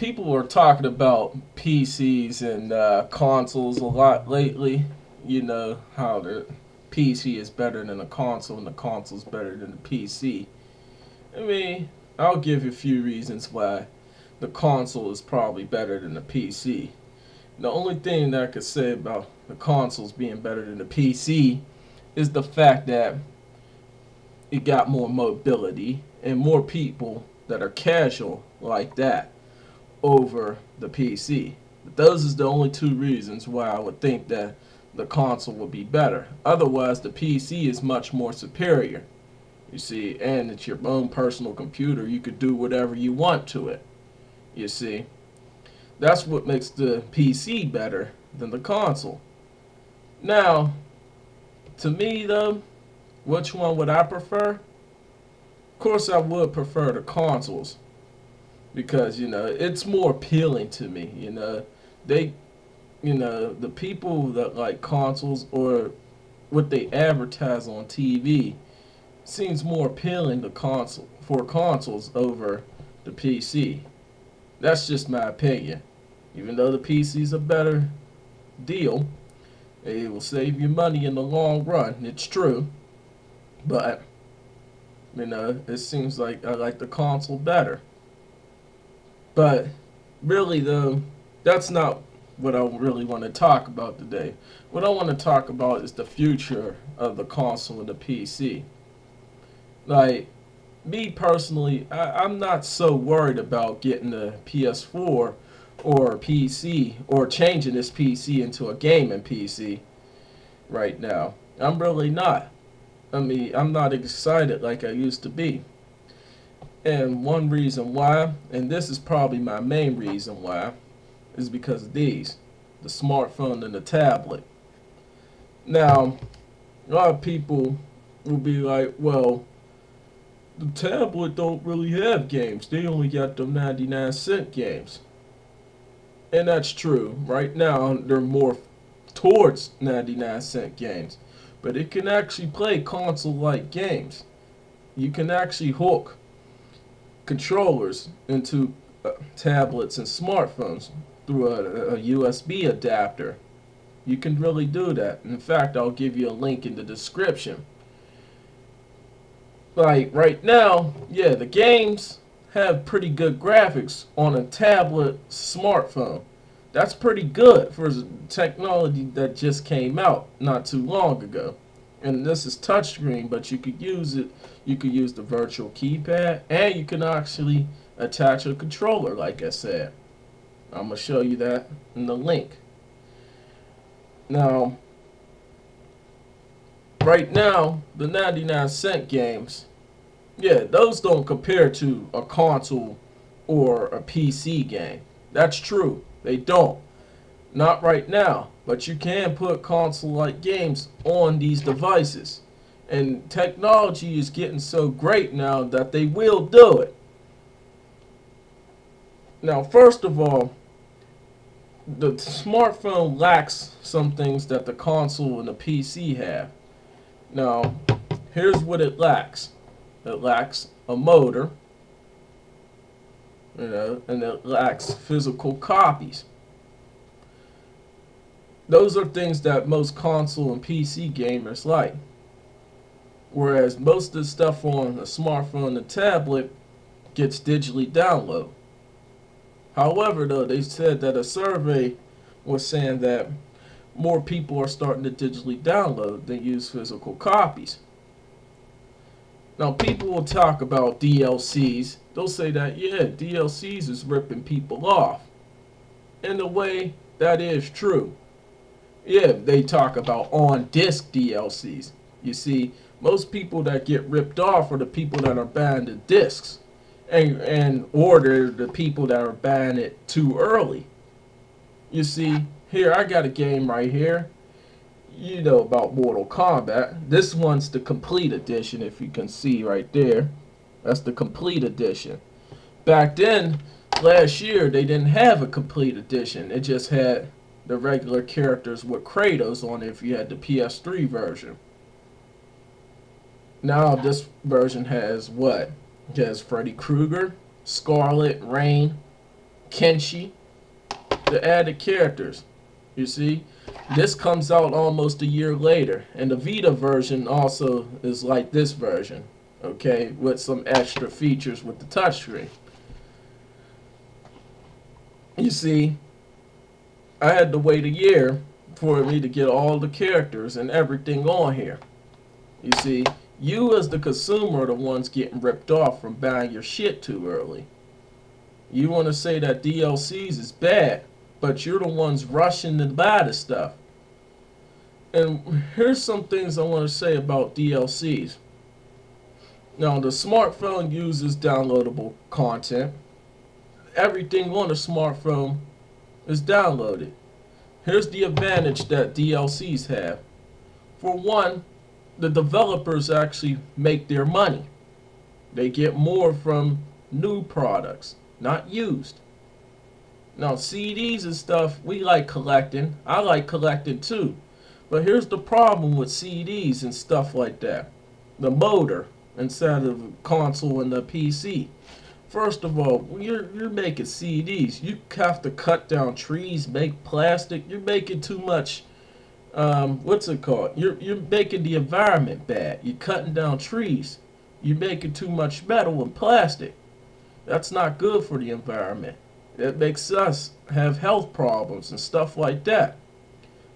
people are talking about PCs and consoles a lot lately. You know how the PC is better than the console and the console is better than the PC. I mean, I'll give you a few reasons why the console is probably better than the PC. The only thing that I could say about the consoles being better than the PC is the fact that it got more mobility and more people that are casual like that over the PC. But those is the only two reasons why I would think that the console would be better. Otherwise, the PC is much more superior. You see, and it's your own personal computer. You could do whatever you want to it. You see, that's what makes the PC better than the console. Now, to me though, which one would I prefer? Of course, I would prefer the consoles because it's more appealing to me. They, the people that like consoles or what they advertise on TV seems more appealing to consoles over the PC. That's just my opinion. Even though the PC is a better deal, it will save you money in the long run. It's true, but it seems like I like the console better. But really, though, that's not what I really want to talk about today. What I want to talk about is the future of the console and the PC. Like, me personally, I'm not so worried about getting a PS4 or a PC or changing this PC into a gaming PC right now. I'm really not. I mean, I'm not excited like I used to be. And one reason why, and this is probably my main reason why, is because of these, the smartphone and the tablet. Now, a lot of people will be like, well, the tablet don't really have games. They only got them 99-cent games. And that's true. Right now, they're more towards 99-cent games. But it can actually play console-like games. You can actually hook controllers into tablets and smartphones through a USB adapter. You can really do that. In fact, I'll give you a link in the description. Like right now, yeah, the games have pretty good graphics on a tablet smartphone. That's pretty good for technology that just came out not too long ago. And this is touchscreen, but you could use it. You could use the virtual keypad, and you can actually attach a controller, like I said. I'm going to show you that in the link. Now, right now, the 99-cent games, yeah, those don't compare to a console or a PC game. That's true. They don't. Not right now. But you can put console-like games on these devices. And technology is getting so great now that they will do it. Now, first of all, the smartphone lacks some things that the console and the PC have. Now, here's what it lacks. It lacks a motor, and it lacks physical copies. Those are things that most console and PC gamers like. Whereas most of the stuff on a smartphone and tablet gets digitally downloaded. However, though, they said that a survey was saying that more people are starting to digitally download than use physical copies. Now, people will talk about DLCs. They'll say that, yeah, DLCs is ripping people off. In a way, that is true. Yeah, they talk about on-disc DLCs. You see, most people that get ripped off are the people that are buying the discs. Or the people that are buying it too early. You see, here, I got a game right here. You know about Mortal Kombat. This one's the complete edition, if you can see right there. That's the complete edition. Back then, last year, they didn't have a complete edition. It just had the regular characters with Kratos on it if you had the PS3 version. Now this version has what? It has Freddy Krueger, Scarlet, Rain, Kenshi, the added characters. You see, this comes out almost a year later, and the Vita version also is like this version, okay, with some extra features with the touchscreen. You see, I had to wait a year for me to get all the characters and everything on here. You see, you as the consumer are the ones getting ripped off from buying your shit too early. You want to say that DLCs is bad, but you're the ones rushing to buy the stuff. And here's some things I want to say about DLCs. Now, the smartphone uses downloadable content. Everything on the smartphone is downloaded. Here's the advantage that DLCs have. For one, the developers actually make their money. They get more from new products, not used. Now, CDs and stuff, we like collecting. I like collecting too. But here's the problem with CDs and stuff like that. The motor instead of the console and the PC. First of all, when you're making CDs, you have to cut down trees, make plastic. You're making too much, what's it called? You're making the environment bad. You're cutting down trees. You're making too much metal and plastic. That's not good for the environment. It makes us have health problems and stuff like that.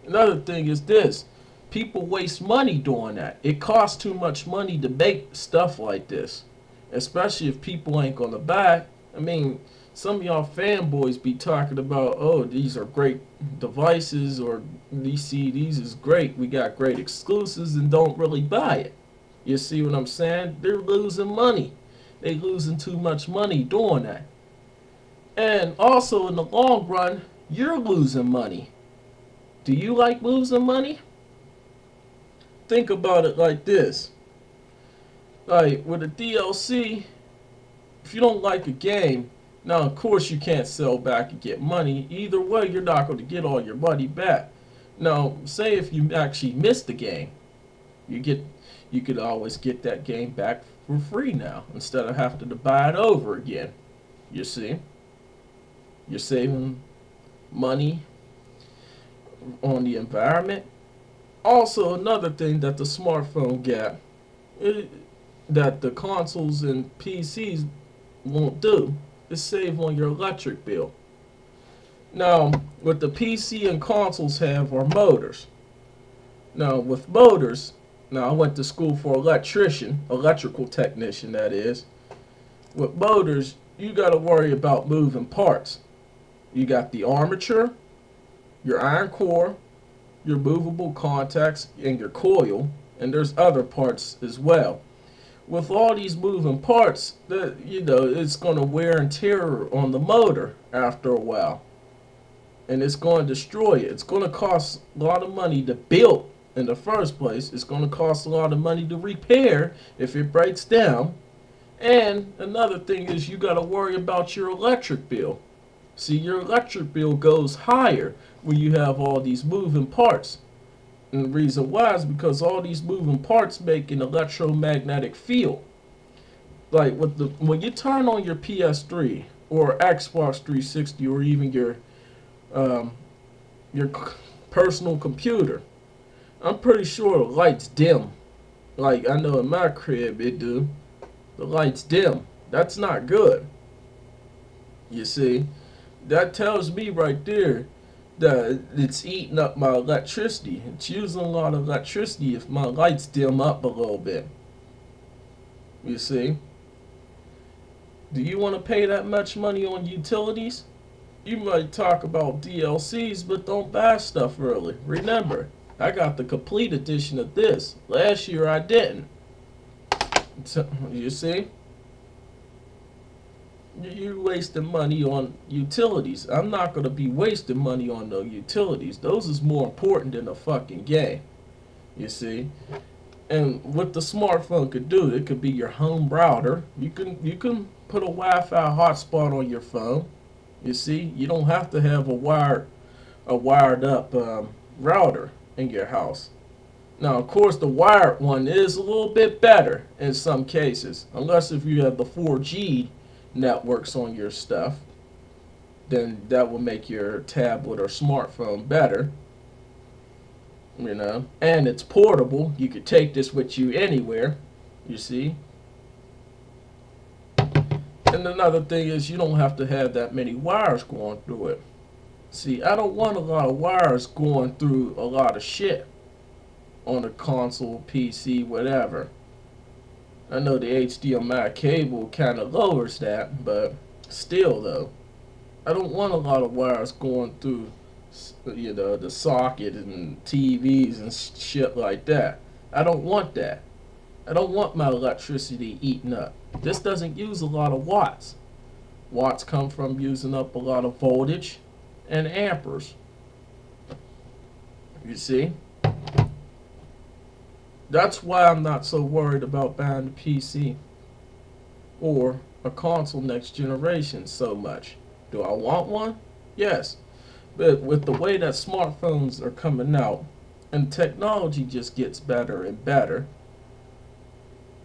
Another thing is this. People waste money doing that. It costs too much money to make stuff like this. Especially if people ain't gonna buy it. I mean, some of y'all fanboys be talking about, oh, these are great devices, or these CDs is great. We got great exclusives, and don't really buy it. You see what I'm saying? They're losing money. They losing too much money doing that. And also in the long run, you're losing money. Do you like losing money? Think about it like this. Like with a DLC, if you don't like a game, now of course you can't sell back and get money. Either way, you're not going to get all your money back. Now, say if you actually missed the game, you could always get that game back for free now instead of having to buy it over again. You see, you're saving money on the environment. Also, another thing that the smartphone got, that the consoles and PCs won't do, is save on your electric bill. Now, what the PC and consoles have are motors. Now, with motors, now I went to school for electrical technician that is. With motors, you got to worry about moving parts. You got the armature, your iron core, your movable contacts, and your coil, and there's other parts as well. With all these moving parts, it's going to wear and tear on the motor after a while, and it's going to destroy it. It's going to cost a lot of money to build in the first place. It's going to cost a lot of money to repair if it breaks down. And another thing is you got to worry about your electric bill. See, your electric bill goes higher when you have all these moving parts. And the reason why is because all these moving parts make an electromagnetic field. Like when you turn on your PS3 or Xbox 360 or even your personal computer, I'm pretty sure the lights dim. Like I know in my crib it do. The lights dim. That's not good. You see, that tells me right there that it's eating up my electricity. It's using a lot of electricity if my lights dim up a little bit. You see? Do you want to pay that much money on utilities? You might talk about DLCs, but don't buy stuff early. Remember, I got the complete edition of this. Last year I didn't. So, you see? You're wasting money on utilities. I'm not going to be wasting money on the utilities. Those is more important than a fucking game. You see? And what the smartphone could do, it could be your home router. You can put a Wi-Fi hotspot on your phone. You see? You don't have to have a wired up router in your house. Now, of course, the wired one is a little bit better in some cases, unless if you have the 4G networks on your stuff. then that will make your tablet or smartphone better. And it's portable. You could take this with you anywhere, you see. And another thing is you don't have to have that many wires going through it. See, I don't want a lot of wires going through a lot of shit on a console, PC, whatever. I know the HDMI cable kind of lowers that, but still though, I don't want a lot of wires going through, the socket and TVs and shit like that. I don't want that. I don't want my electricity eaten up. This doesn't use a lot of watts. Watts come from using up a lot of voltage and amperes. You see? That's why I'm not so worried about buying a PC or a console next generation so much. Do I want one? Yes. But with the way that smartphones are coming out, and technology just gets better and better,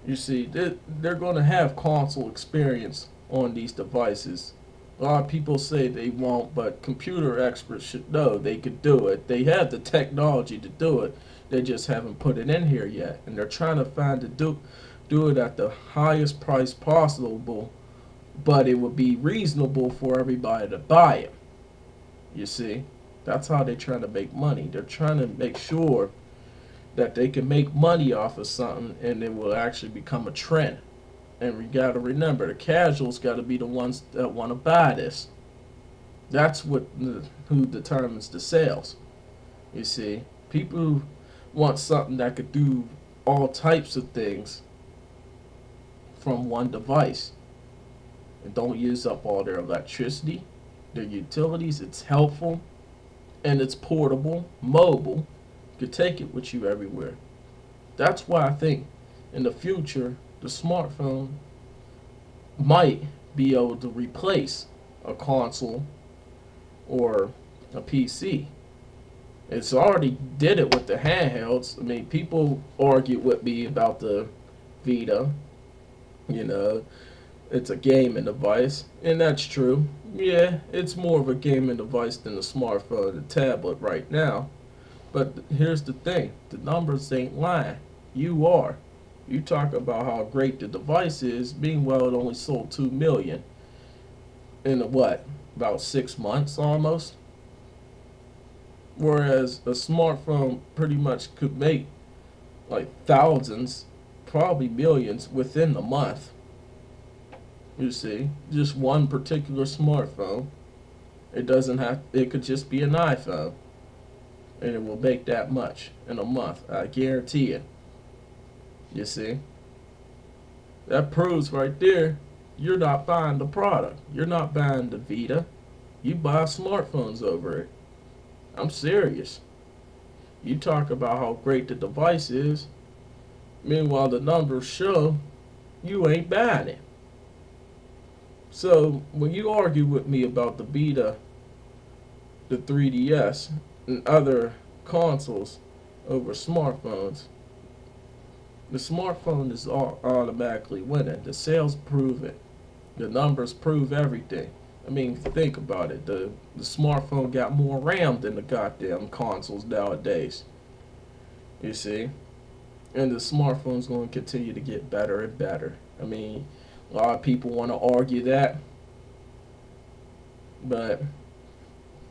you see, they're going to have console experience on these devices. A lot of people say they won't, but computer experts should know they could do it. They have the technology to do it. They just haven't put it in here yet. And they're trying to find to do it at the highest price possible, but it would be reasonable for everybody to buy it. You see, that's how they're trying to make money. They're trying to make sure that they can make money off of something and it will actually become a trend. And we got to remember, the casuals got to be the ones that want to buy this. That's who determines the sales. You see, people who want something that could do all types of things from one device and don't use up all their electricity, their utilities. It's helpful and it's portable, mobile. You could take it with you everywhere. That's why I think in the future the smartphone might be able to replace a console or a PC. It's already did it with the handhelds. I mean, people argue with me about the Vita. It's a gaming device, and that's true. Yeah, it's more of a gaming device than a smartphone and tablet right now. But here's the thing, the numbers ain't lying. You are. You talk about how great the device is, meanwhile it only sold 2 million in about 6 months almost. Whereas a smartphone pretty much could make like thousands, probably millions within a month. You see, just one particular smartphone. It could just be an iPhone. And it will make that much in a month. I guarantee it. You see? That proves right there, you're not buying the product. You're not buying the Vita. You buy smartphones over it. I'm serious. You talk about how great the device is. Meanwhile, the numbers show you ain't buying it. So, when you argue with me about the Vita, the 3DS, and other consoles over smartphones, the smartphone is automatically winning. The sales prove it. The numbers prove everything. I mean, think about it. The smartphone got more RAM than the goddamn consoles nowadays. You see? And the smartphone's going to continue to get better and better. I mean, a lot of people want to argue that. But,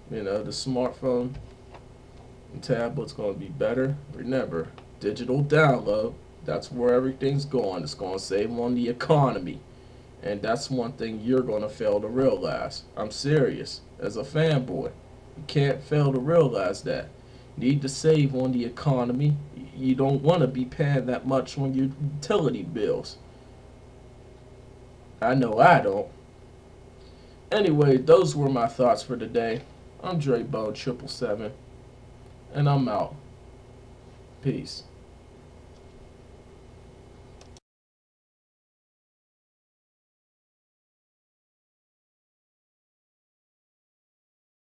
the smartphone and tablet's going to be better. Remember, digital download, that's where everything's going. It's going to save on the economy. And that's one thing you're going to fail to realize. I'm serious. As a fanboy, you can't fail to realize that. Need to save on the economy. You don't want to be paying that much on your utility bills. I know I don't. Anyway, those were my thoughts for today. I'm Dre Bone 777, and I'm out. Peace.